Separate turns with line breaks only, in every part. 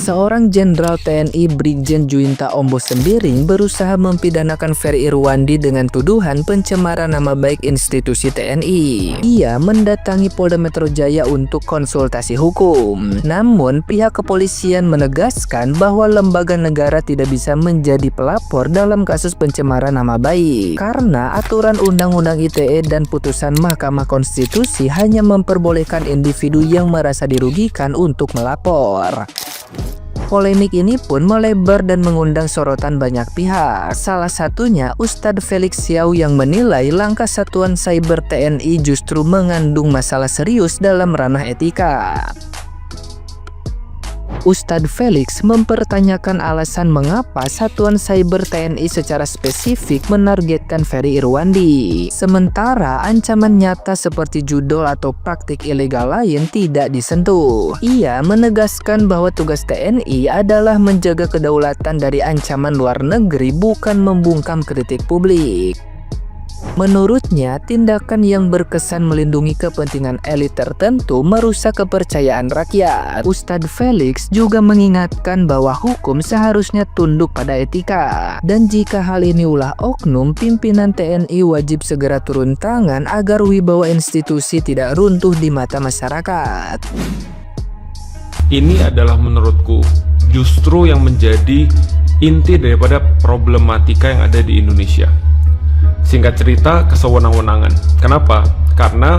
Seorang Jenderal TNI Brigjen Juwinta Ombo Sembiring berusaha mempidanakan Ferry Irwandi dengan tuduhan pencemaran nama baik institusi TNI. Ia mendatangi Polda Metro Jaya untuk konsultasi hukum. Namun, pihak kepolisian menegaskan bahwa lembaga negara tidak bisa menjadi pelapor dalam kasus pencemaran nama baik karena aturan Undang-Undang ITE dan putusan Mahkamah Konstitusi hanya memperbolehkan individu yang merasa dirugikan untuk melapor. Polemik ini pun melebar dan mengundang sorotan banyak pihak. Salah satunya Ustadz Felix Xiao yang menilai langkah Satuan Cyber TNI justru mengandung masalah serius dalam ranah etika. Ustadz Felix mempertanyakan alasan mengapa Satuan Cyber TNI secara spesifik menargetkan Ferry Irwandi, sementara ancaman nyata seperti judol atau praktik ilegal lain tidak disentuh. Ia menegaskan bahwa tugas TNI adalah menjaga kedaulatan dari ancaman luar negeri, bukan membungkam kritik publik. Menurutnya, tindakan yang berkesan melindungi kepentingan elit tertentu merusak kepercayaan rakyat. Ustadz Felix juga mengingatkan bahwa hukum seharusnya tunduk pada etika. Dan jika hal ini ulah oknum, pimpinan TNI wajib segera turun tangan agar wibawa institusi tidak runtuh di mata masyarakat.
Ini adalah menurutku justru yang menjadi inti daripada problematika yang ada di Indonesia. Singkat cerita, kesewenang-wenangan. Kenapa? Karena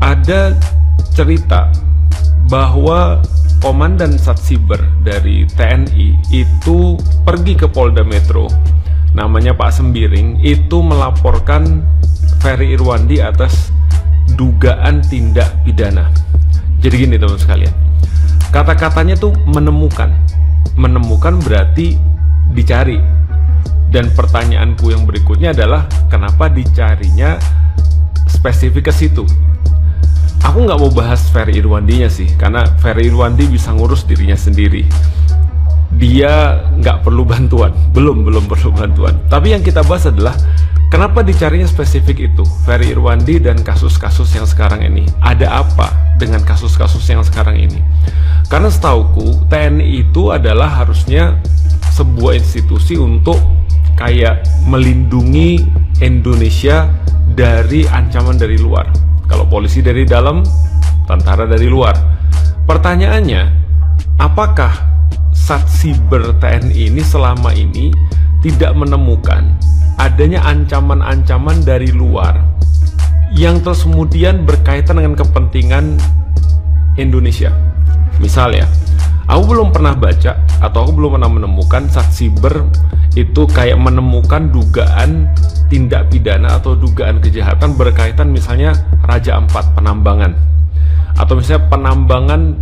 ada cerita bahwa Komandan Satsiber dari TNI itu pergi ke Polda Metro, namanya Pak Sembiring, itu melaporkan Ferry Irwandi atas dugaan tindak pidana. Jadi gini teman sekalian, kata-katanya tuh menemukan berarti dicari. Dan pertanyaanku yang berikutnya adalah kenapa dicarinya spesifik ke situ? Aku nggak mau bahas Ferry Irwandinya sih, karena Ferry Irwandi bisa ngurus dirinya sendiri. Dia nggak perlu bantuan, belum perlu bantuan. Tapi yang kita bahas adalah kenapa dicarinya spesifik itu, Ferry Irwandi dan kasus-kasus yang sekarang ini. Ada apa dengan kasus-kasus yang sekarang ini? Karena setauku TNI itu adalah harusnya sebuah institusi untuk kayak melindungi Indonesia dari ancaman dari luar. Kalau polisi dari dalam, tentara dari luar. Pertanyaannya, apakah Satsiber TNI ini selama ini tidak menemukan adanya ancaman-ancaman dari luar yang terus kemudian berkaitan dengan kepentingan Indonesia? Misalnya, aku belum pernah baca atau aku belum pernah menemukan Satsiber itu kayak menemukan dugaan tindak pidana atau dugaan kejahatan berkaitan misalnya Raja Ampat, penambangan, atau misalnya penambangan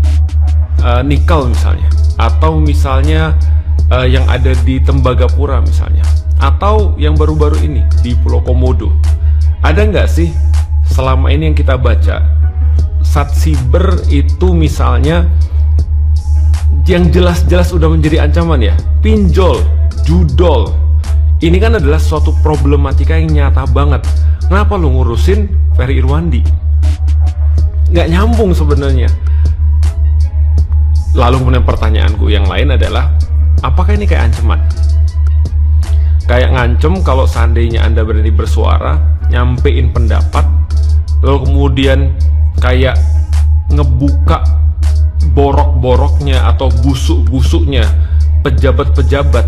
nikel misalnya, atau misalnya yang ada di Tembagapura misalnya, atau yang baru-baru ini di Pulau Komodo. Ada nggak sih selama ini yang kita baca Satsiber itu misalnya yang jelas-jelas udah menjadi ancaman ya, pinjol, judol. Ini kan adalah suatu problematika yang nyata banget. Kenapa lu ngurusin Ferry Irwandi? Nggak nyambung sebenarnya. Lalu kemudian pertanyaanku yang lain adalah, apakah ini kayak ancaman? Kayak ngancem kalau seandainya Anda berani bersuara, nyampein pendapat, lalu kemudian kayak ngebuka borok-boroknya atau busuk-busuknya pejabat-pejabat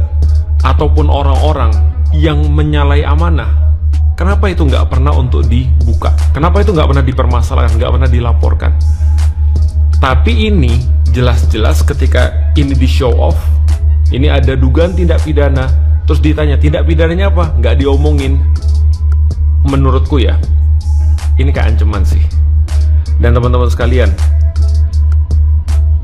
ataupun orang-orang yang menyalahi amanah. Kenapa itu nggak pernah untuk dibuka? Kenapa itu nggak pernah dipermasalahkan, nggak pernah dilaporkan? Tapi ini jelas-jelas ketika ini di show off, ini ada dugaan tindak pidana, terus ditanya tindak pidananya apa? Nggak diomongin. Menurutku ya, ini kayak ancaman sih. Dan teman-teman sekalian,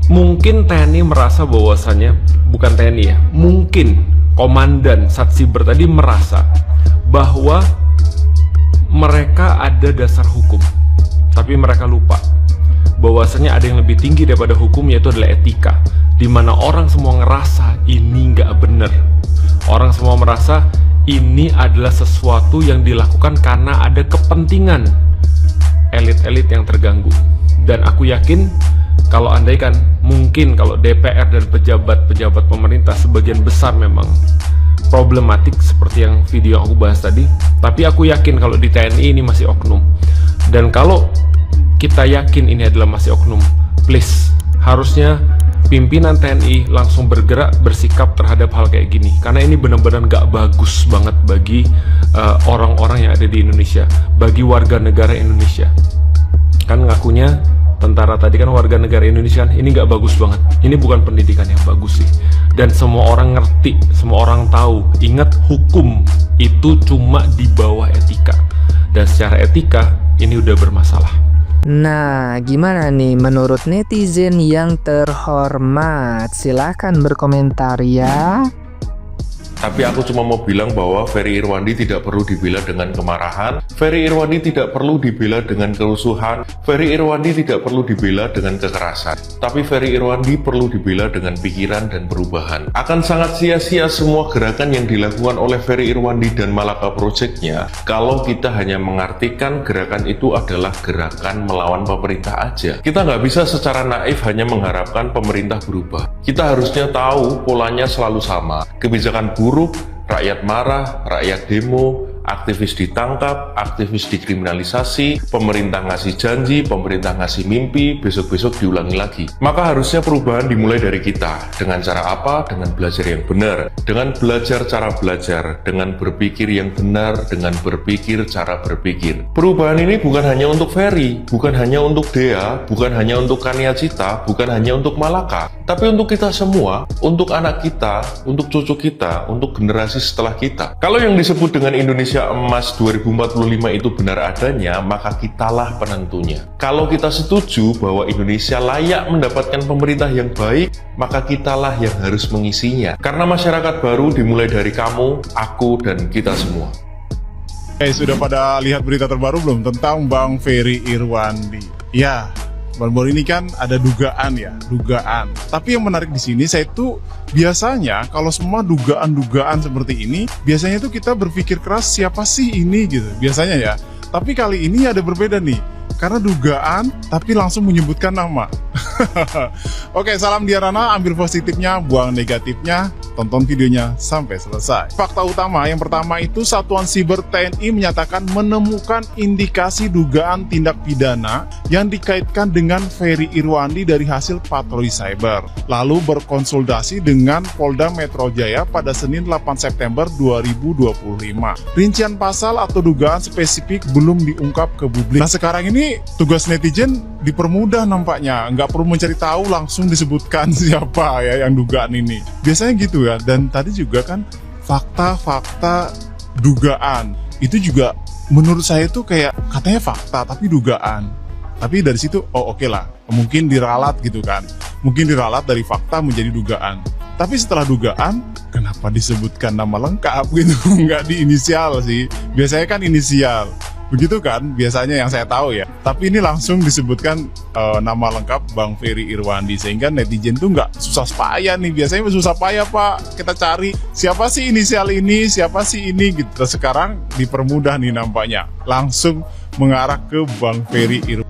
mungkin TNI merasa bahwasannya, bukan TNI ya, mungkin Komandan Satsiber tadi merasa bahwa mereka ada dasar hukum, tapi mereka lupa bahwasanya ada yang lebih tinggi daripada hukum, yaitu adalah etika, di mana orang semua ngerasa ini nggak bener. Orang semua merasa ini adalah sesuatu yang dilakukan karena ada kepentingan elit-elit yang terganggu. Dan aku yakin kalau andaikan mungkin kalau DPR dan pejabat-pejabat pemerintah sebagian besar memang problematik seperti yang video yang aku bahas tadi, tapi aku yakin kalau di TNI ini masih oknum. Dan kalau kita yakin ini adalah masih oknum, please, harusnya pimpinan TNI langsung bergerak, bersikap terhadap hal kayak gini, karena ini benar-benar gak bagus banget bagi orang-orang yang ada di Indonesia, bagi warga negara Indonesia. Kan ngakunya tentara tadi kan warga negara Indonesia, kan ini gak bagus banget. Ini bukan pendidikan yang bagus sih. Dan semua orang ngerti, semua orang tahu, ingat hukum itu cuma di bawah etika. Dan secara etika ini udah bermasalah.
Nah, gimana nih menurut netizen yang terhormat? Silahkan berkomentar ya.
Tapi aku cuma mau bilang bahwa Ferry Irwandi tidak perlu dibela dengan kemarahan, Ferry Irwandi tidak perlu dibela dengan kerusuhan, Ferry Irwandi tidak perlu dibela dengan kekerasan. Tapi Ferry Irwandi perlu dibela dengan pikiran dan perubahan. Akan sangat sia-sia semua gerakan yang dilakukan oleh Ferry Irwandi dan Malaka Project-nya kalau kita hanya mengartikan gerakan itu adalah gerakan melawan pemerintah aja. Kita nggak bisa secara naif hanya mengharapkan pemerintah berubah. Kita harusnya tahu polanya selalu sama. Kebijakan buruk, rakyat marah, rakyat demo, aktivis ditangkap, aktivis dikriminalisasi, pemerintah ngasih janji, pemerintah ngasih mimpi, besok-besok diulangi lagi. Maka harusnya perubahan dimulai dari kita. Dengan cara apa? Dengan belajar yang benar. Dengan belajar cara belajar. Dengan berpikir yang benar. Dengan berpikir cara berpikir. Perubahan ini bukan hanya untuk Ferry, bukan hanya untuk Dea, bukan hanya untuk Kania Cita, bukan hanya untuk Malaka, tapi untuk kita semua, untuk anak kita, untuk cucu kita, untuk generasi setelah kita. Kalau yang disebut dengan Indonesia Emas 2045 itu benar adanya, maka kitalah penentunya. Kalau kita setuju bahwa Indonesia layak mendapatkan pemerintah yang baik, maka kitalah yang harus mengisinya. Karena masyarakat baru dimulai dari kamu, aku, dan kita semua.
Sudah pada lihat berita terbaru belum tentang Bang Ferry Irwandi? Ya, baru-baru ini kan ada dugaan. Tapi yang menarik di sini, saya tuh biasanya kalau semua dugaan-dugaan seperti ini, biasanya tuh kita berpikir keras siapa sih ini gitu, biasanya ya. Tapi kali ini ada berbeda nih, karena dugaan tapi langsung menyebutkan nama. Oke, salam Diarana, ambil positifnya, buang negatifnya, tonton videonya sampai selesai. Fakta utama yang pertama itu Satuan Siber TNI menyatakan menemukan indikasi dugaan tindak pidana yang dikaitkan dengan Ferry Irwandi dari hasil patroli cyber. Lalu berkonsultasi dengan Polda Metro Jaya pada Senin 8 September 2025. Rincian pasal atau dugaan spesifik belum diungkap ke publik. Nah, sekarang ini tugas netizen dipermudah nampaknya, nggak perlu mencari tahu, langsung disebutkan siapa ya yang dugaan ini. Biasanya gitu ya. Dan tadi juga kan fakta-fakta dugaan itu juga menurut saya itu kayak katanya fakta tapi dugaan. Tapi dari situ oke lah, mungkin diralat gitu kan. Mungkin diralat dari fakta menjadi dugaan. Tapi setelah dugaan, kenapa disebutkan nama lengkap gitu? Nggak di inisial sih. Biasanya kan inisial. Begitu kan biasanya yang saya tahu ya. Tapi ini langsung disebutkan nama lengkap Bang Ferry Irwandi, sehingga netizen tuh nggak susah payah nih. Biasanya susah payah Pak, kita cari siapa sih inisial ini, siapa sih ini gitu. Sekarang dipermudah nih nampaknya, langsung mengarah ke Bang Ferry Irwandi.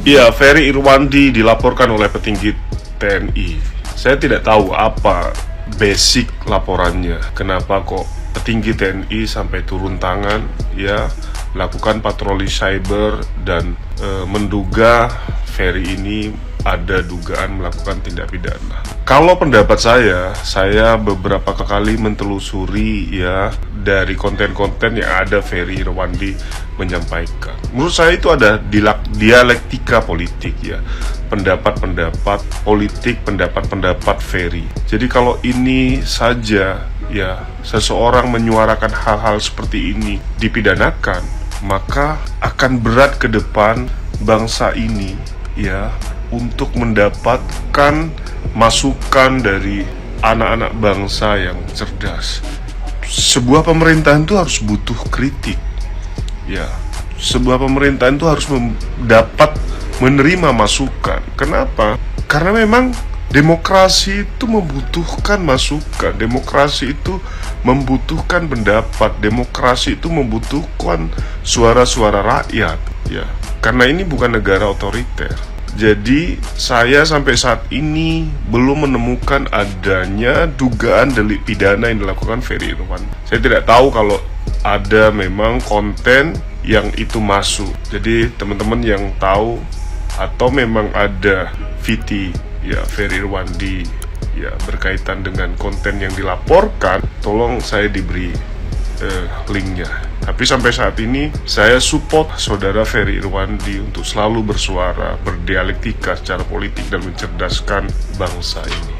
Iya, Ferry Irwandi dilaporkan oleh petinggi TNI. Saya tidak tahu apa basic laporannya, kenapa kok petinggi TNI sampai turun tangan ya, melakukan patroli cyber dan menduga Ferry ini ada dugaan melakukan tindak pidana. Kalau pendapat saya beberapa kali mentelusuri ya dari konten-konten yang ada Ferry Irwandi menyampaikan. Menurut saya itu ada dialektika politik ya, pendapat-pendapat politik, pendapat-pendapat Ferry. Jadi kalau ini saja ya seseorang menyuarakan hal-hal seperti ini dipidanakan, maka akan berat ke depan bangsa ini ya untuk mendapatkan masukan dari anak-anak bangsa yang cerdas. Sebuah pemerintahan itu harus butuh kritik ya. Sebuah pemerintahan itu harus dapat menerima masukan. Kenapa? Karena memang demokrasi itu membutuhkan masukan, demokrasi itu membutuhkan pendapat, demokrasi itu membutuhkan suara-suara rakyat ya. Karena ini bukan negara otoriter. Jadi saya sampai saat ini belum menemukan adanya dugaan delik pidana yang dilakukan Ferry Irwandi. Saya tidak tahu kalau ada memang konten yang itu masuk. Jadi teman-teman yang tahu atau memang ada VT ya Ferry Irwandi ya berkaitan dengan konten yang dilaporkan, tolong saya diberi linknya. Tapi sampai saat ini saya support saudara Ferry Irwandi untuk selalu bersuara, berdialektika secara politik dan mencerdaskan bangsa ini.